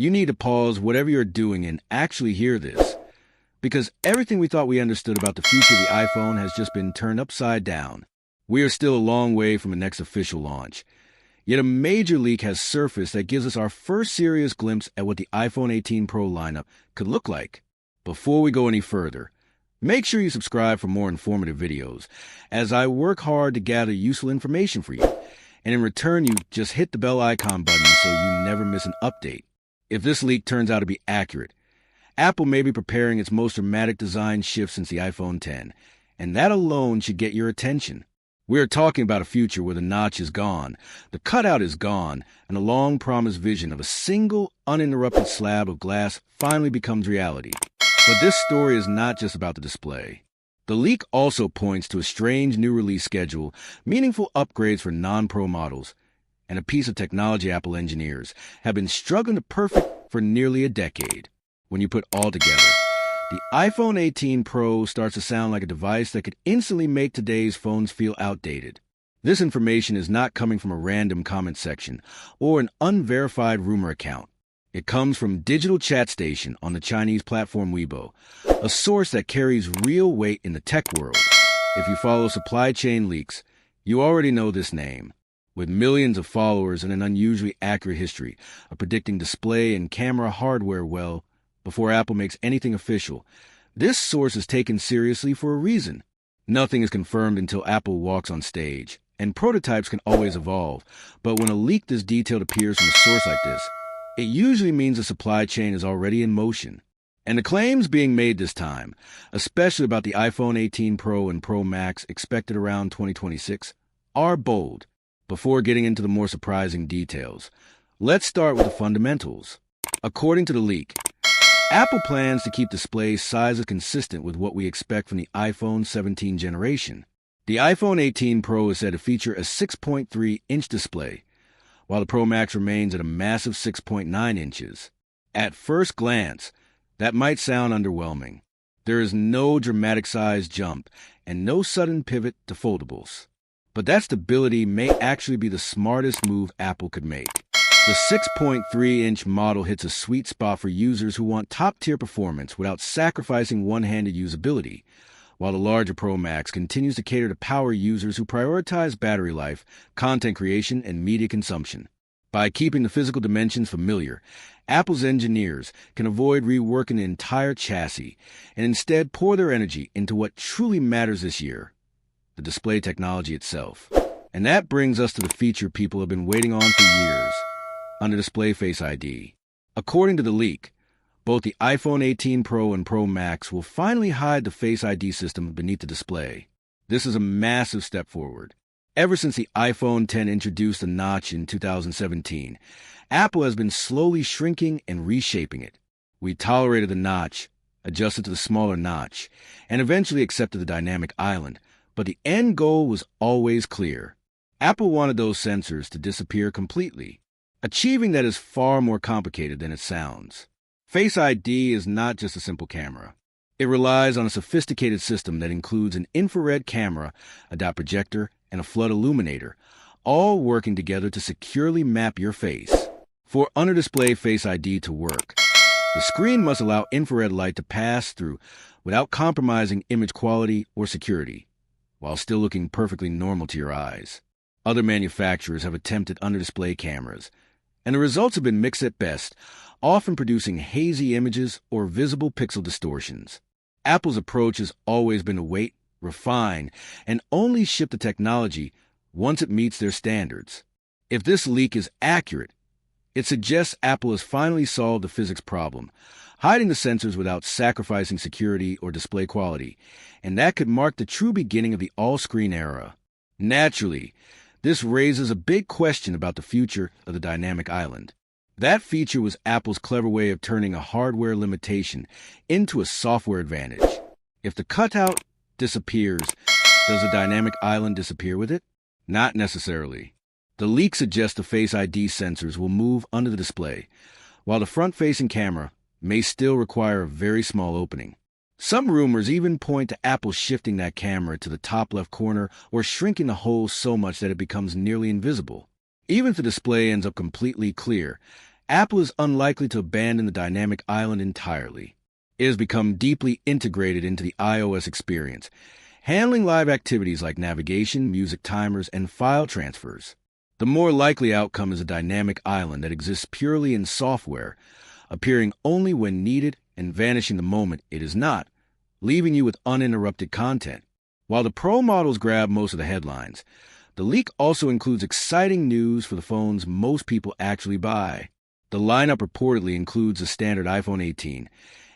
You need to pause whatever you're doing and actually hear this, because everything we thought we understood about the future of the iPhone has just been turned upside down. We are still a long way from the next official launch. Yet a major leak has surfaced that gives us our first serious glimpse at what the iPhone 18 Pro lineup could look like. Before we go any further, make sure you subscribe for more informative videos, as I work hard to gather useful information for you. And in return, you just hit the bell icon button so you never miss an update. If this leak turns out to be accurate, Apple may be preparing its most dramatic design shift since the iPhone X, and that alone should get your attention. We are talking about a future where the notch is gone, the cutout is gone, and the long-promised vision of a single, uninterrupted slab of glass finally becomes reality. But this story is not just about the display. The leak also points to a strange new release schedule, meaningful upgrades for non-Pro models, and a piece of technology Apple engineers have been struggling to perfect for nearly a decade. When you put all together, the iPhone 18 Pro starts to sound like a device that could instantly make today's phones feel outdated. This information is not coming from a random comment section or an unverified rumor account. It comes from Digital Chat Station on the Chinese platform Weibo, a source that carries real weight in the tech world. If you follow supply chain leaks, you already know this name. With millions of followers and an unusually accurate history of predicting display and camera hardware well before Apple makes anything official, this source is taken seriously for a reason. Nothing is confirmed until Apple walks on stage, and prototypes can always evolve, but when a leak this detailed appears from a source like this, it usually means the supply chain is already in motion. And the claims being made this time, especially about the iPhone 18 Pro and Pro Max expected around 2026, are bold. Before getting into the more surprising details, let's start with the fundamentals. According to the leak, Apple plans to keep display sizes consistent with what we expect from the iPhone 17 generation. The iPhone 18 Pro is said to feature a 6.3-inch display, while the Pro Max remains at a massive 6.9 inches. At first glance, that might sound underwhelming. There is no dramatic size jump and no sudden pivot to foldables. But that stability may actually be the smartest move Apple could make. The 6.3-inch model hits a sweet spot for users who want top-tier performance without sacrificing one-handed usability, while the larger Pro Max continues to cater to power users who prioritize battery life, content creation, and media consumption. By keeping the physical dimensions familiar, Apple's engineers can avoid reworking the entire chassis and instead pour their energy into what truly matters this year: the display technology itself. And that brings us to the feature people have been waiting on for years: under-display Face ID. According to the leak, both the iPhone 18 Pro and Pro Max will finally hide the Face ID system beneath the display. This is a massive step forward. Ever since the iPhone X introduced the notch in 2017, Apple has been slowly shrinking and reshaping it. We tolerated the notch, adjusted to the smaller notch, and eventually accepted the dynamic island, but the end goal was always clear. Apple wanted those sensors to disappear completely. Achieving that is far more complicated than it sounds. Face ID is not just a simple camera. It relies on a sophisticated system that includes an infrared camera, a dot projector, and a flood illuminator, all working together to securely map your face. For under-display Face ID to work, the screen must allow infrared light to pass through without compromising image quality or security, while still looking perfectly normal to your eyes. Other manufacturers have attempted under-display cameras, and the results have been mixed at best, often producing hazy images or visible pixel distortions. Apple's approach has always been to wait, refine, and only ship the technology once it meets their standards. If this leak is accurate, it suggests Apple has finally solved the physics problem, hiding the sensors without sacrificing security or display quality, and that could mark the true beginning of the all-screen era. Naturally, this raises a big question about the future of the dynamic island. That feature was Apple's clever way of turning a hardware limitation into a software advantage. If the cutout disappears, does the dynamic island disappear with it? Not necessarily. The leak suggests the Face ID sensors will move under the display, while the front-facing camera may still require a very small opening. Some rumors even point to Apple shifting that camera to the top left corner or shrinking the hole so much that it becomes nearly invisible. Even if the display ends up completely clear, Apple is unlikely to abandon the dynamic island entirely. It has become deeply integrated into the iOS experience, handling live activities like navigation, music timers, and file transfers. The more likely outcome is a dynamic island that exists purely in software, appearing only when needed and vanishing the moment it is not, leaving you with uninterrupted content. While the Pro models grab most of the headlines, the leak also includes exciting news for the phones most people actually buy. The lineup reportedly includes the standard iPhone 18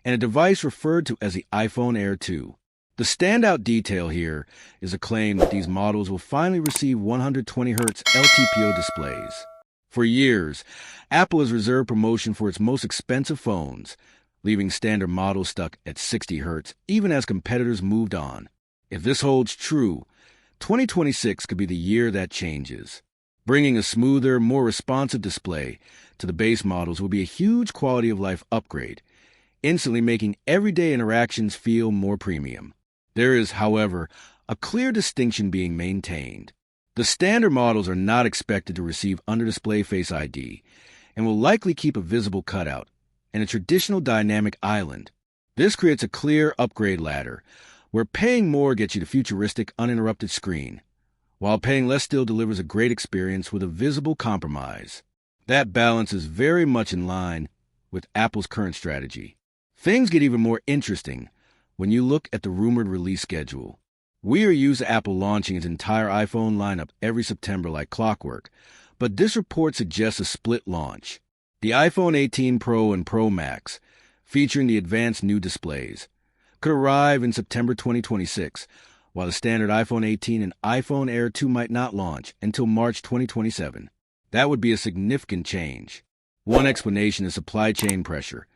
and a device referred to as the iPhone Air 2. The standout detail here is a claim that these models will finally receive 120Hz LTPO displays. For years, Apple has reserved promotion for its most expensive phones, leaving standard models stuck at 60Hz even as competitors moved on. If this holds true, 2026 could be the year that changes. Bringing a smoother, more responsive display to the base models will be a huge quality-of-life upgrade, instantly making everyday interactions feel more premium. There is, however, a clear distinction being maintained. The standard models are not expected to receive under-display Face ID and will likely keep a visible cutout and a traditional dynamic island. This creates a clear upgrade ladder, where paying more gets you the futuristic, uninterrupted screen, while paying less still delivers a great experience with a visible compromise. That balance is very much in line with Apple's current strategy. Things get even more interesting when you look at the rumored release schedule. We are used to Apple launching its entire iPhone lineup every September like clockwork, but this report suggests a split launch. The iPhone 18 Pro and Pro Max, featuring the advanced new displays, could arrive in September 2026, while the standard iPhone 18 and iPhone Air 2 might not launch until March 2027. That would be a significant change. One explanation is supply chain pressure,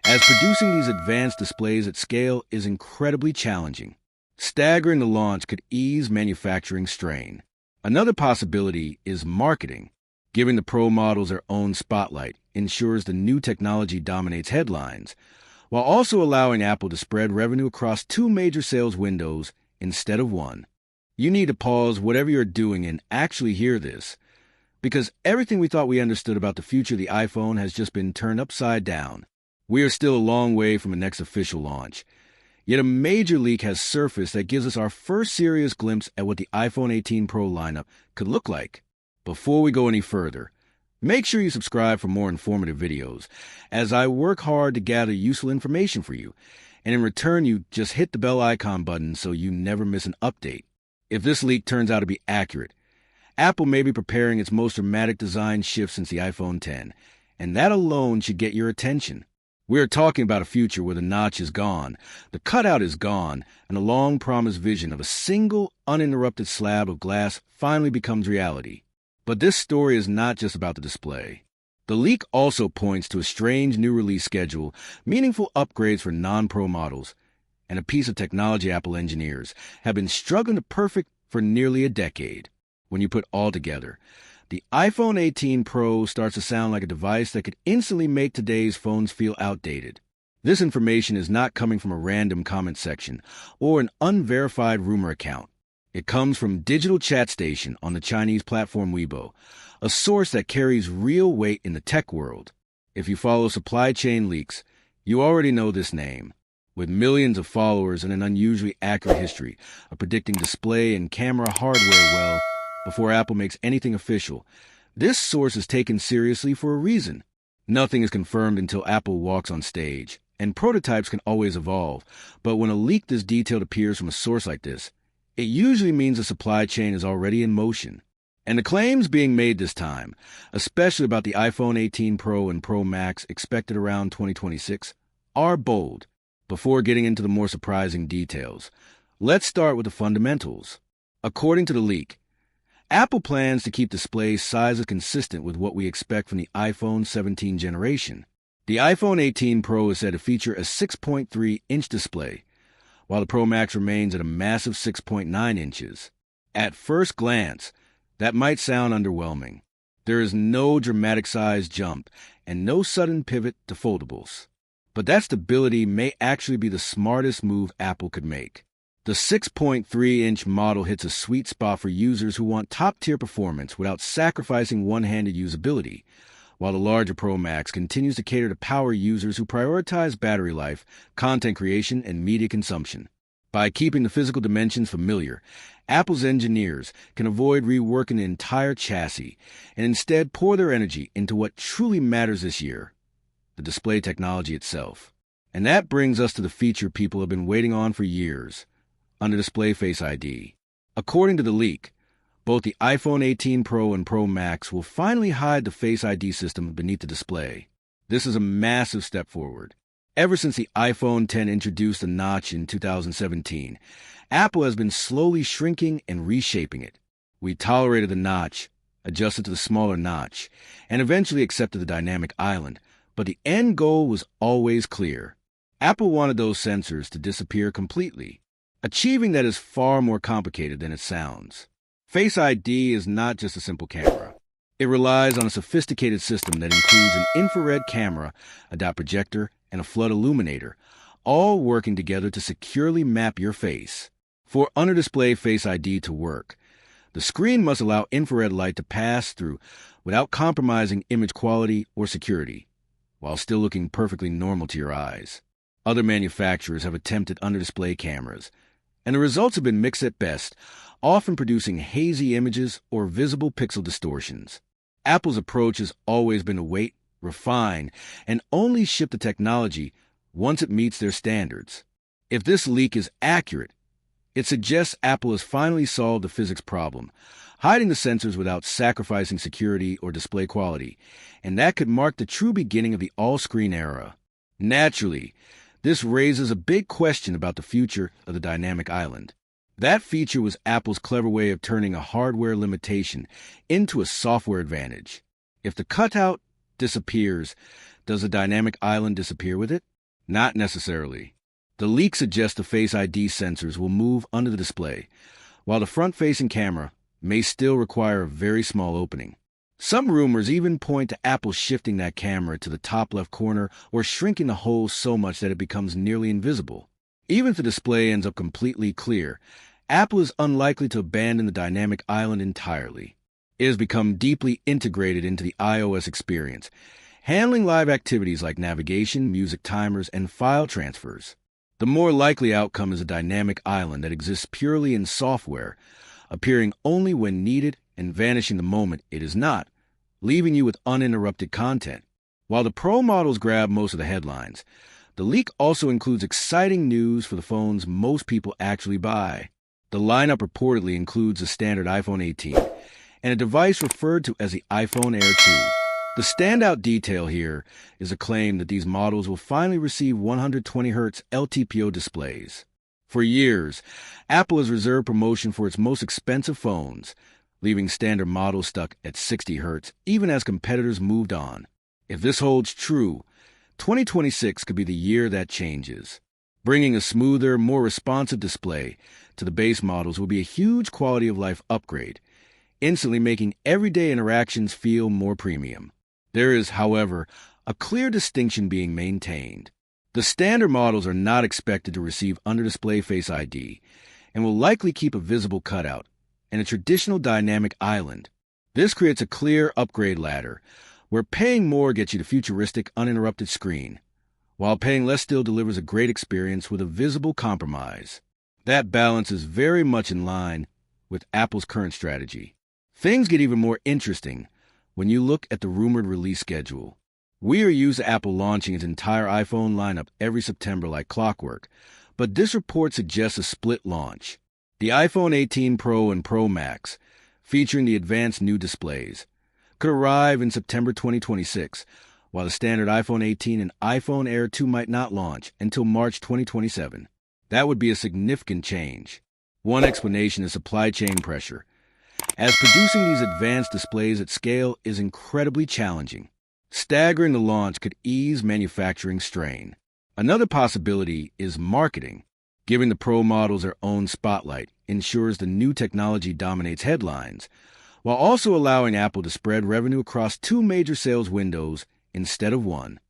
as producing these advanced displays at scale is incredibly challenging. Staggering the launch could ease manufacturing strain. Another possibility is marketing. Giving the Pro models their own spotlight ensures the new technology dominates headlines, while also allowing Apple to spread revenue across two major sales windows instead of one. You need to pause whatever you're doing and actually hear this, because everything we thought we understood about the future of the iPhone has just been turned upside down. We are still a long way from the next official launch, yet a major leak has surfaced that gives us our first serious glimpse at what the iPhone 18 Pro lineup could look like. Before we go any further, make sure you subscribe for more informative videos, as I work hard to gather useful information for you, and in return you just hit the bell icon button so you never miss an update. If this leak turns out to be accurate, Apple may be preparing its most dramatic design shift since the iPhone X, and that alone should get your attention. We are talking about a future where the notch is gone, the cutout is gone, and the long-promised vision of a single, uninterrupted slab of glass finally becomes reality. But this story is not just about the display. The leak also points to a strange new release schedule, meaningful upgrades for non-Pro models, and a piece of technology Apple engineers have been struggling to perfect for nearly a decade. When you put all together, the iPhone 18 Pro starts to sound like a device that could instantly make today's phones feel outdated. This information is not coming from a random comment section or an unverified rumor account. It comes from Digital Chat Station on the Chinese platform Weibo, a source that carries real weight in the tech world. If you follow supply chain leaks, you already know this name. With millions of followers and an unusually accurate history of predicting display and camera hardware well before Apple makes anything official, this source is taken seriously for a reason. Nothing is confirmed until Apple walks on stage, and prototypes can always evolve, but when a leak this detailed appears from a source like this, it usually means the supply chain is already in motion. And the claims being made this time, especially about the iPhone 18 Pro and Pro Max expected around 2026, are bold. Before getting into the more surprising details, let's start with the fundamentals. According to the leak, Apple plans to keep display sizes consistent with what we expect from the iPhone 17 generation. The iPhone 18 Pro is said to feature a 6.3-inch display, while the Pro Max remains at a massive 6.9 inches. At first glance, that might sound underwhelming. There is no dramatic size jump and no sudden pivot to foldables. But that stability may actually be the smartest move Apple could make. The 6.3-inch model hits a sweet spot for users who want top-tier performance without sacrificing one-handed usability, while the larger Pro Max continues to cater to power users who prioritize battery life, content creation, and media consumption. By keeping the physical dimensions familiar, Apple's engineers can avoid reworking the entire chassis and instead pour their energy into what truly matters this year, the display technology itself. And that brings us to the feature people have been waiting on for years, under-display Face ID. According to the leak, both the iPhone 18 Pro and Pro Max will finally hide the Face ID system beneath the display. This is a massive step forward. Ever since the iPhone X introduced a notch in 2017, Apple has been slowly shrinking and reshaping it. We tolerated the notch, adjusted to the smaller notch, and eventually accepted the dynamic island, but the end goal was always clear. Apple wanted those sensors to disappear completely. Achieving that is far more complicated than it sounds. Face ID is not just a simple camera. It relies on a sophisticated system that includes an infrared camera, a dot projector, and a flood illuminator, all working together to securely map your face. For under-display Face ID to work, the screen must allow infrared light to pass through without compromising image quality or security, while still looking perfectly normal to your eyes. Other manufacturers have attempted under-display cameras, and the results have been mixed at best, often producing hazy images or visible pixel distortions. Apple's approach has always been to wait, refine, and only ship the technology once it meets their standards. If this leak is accurate, it suggests Apple has finally solved the physics problem, hiding the sensors without sacrificing security or display quality, and that could mark the true beginning of the all-screen era. Naturally, this raises a big question about the future of the dynamic island. That feature was Apple's clever way of turning a hardware limitation into a software advantage. If the cutout disappears, does the dynamic island disappear with it? Not necessarily. The leak suggests the Face ID sensors will move under the display, while the front-facing camera may still require a very small opening. Some rumors even point to Apple shifting that camera to the top left corner or shrinking the hole so much that it becomes nearly invisible. Even if the display ends up completely clear, Apple is unlikely to abandon the dynamic island entirely. It has become deeply integrated into the iOS experience, handling live activities like navigation, music timers, and file transfers. The more likely outcome is a dynamic island that exists purely in software, appearing only when needed and vanishing the moment it is not, leaving you with uninterrupted content. While the Pro models grab most of the headlines, the leak also includes exciting news for the phones most people actually buy. The lineup reportedly includes the standard iPhone 18 and a device referred to as the iPhone Air 2. The standout detail here is a claim that these models will finally receive 120Hz LTPO displays. For years, Apple has reserved promotion for its most expensive phones, leaving standard models stuck at 60Hz even as competitors moved on. If this holds true, 2026 could be the year that changes. Bringing a smoother, more responsive display to the base models will be a huge quality-of-life upgrade, instantly making everyday interactions feel more premium. There is, however, a clear distinction being maintained. The standard models are not expected to receive under-display Face ID and will likely keep a visible cutout and a traditional dynamic island. This creates a clear upgrade ladder, where paying more gets you the futuristic, uninterrupted screen, while paying less still delivers a great experience with a visible compromise. That balance is very much in line with Apple's current strategy. Things get even more interesting when you look at the rumored release schedule. We are used to Apple launching its entire iPhone lineup every September like clockwork, but this report suggests a split launch. The iPhone 18 Pro and Pro Max, featuring the advanced new displays, could arrive in September 2026, while the standard iPhone 18 and iPhone Air 2 might not launch until March 2027. That would be a significant change. One explanation is supply chain pressure, as producing these advanced displays at scale is incredibly challenging. Staggering the launch could ease manufacturing strain. Another possibility is marketing. Giving the Pro models their own spotlight ensures the new technology dominates headlines, while also allowing Apple to spread revenue across two major sales windows instead of one.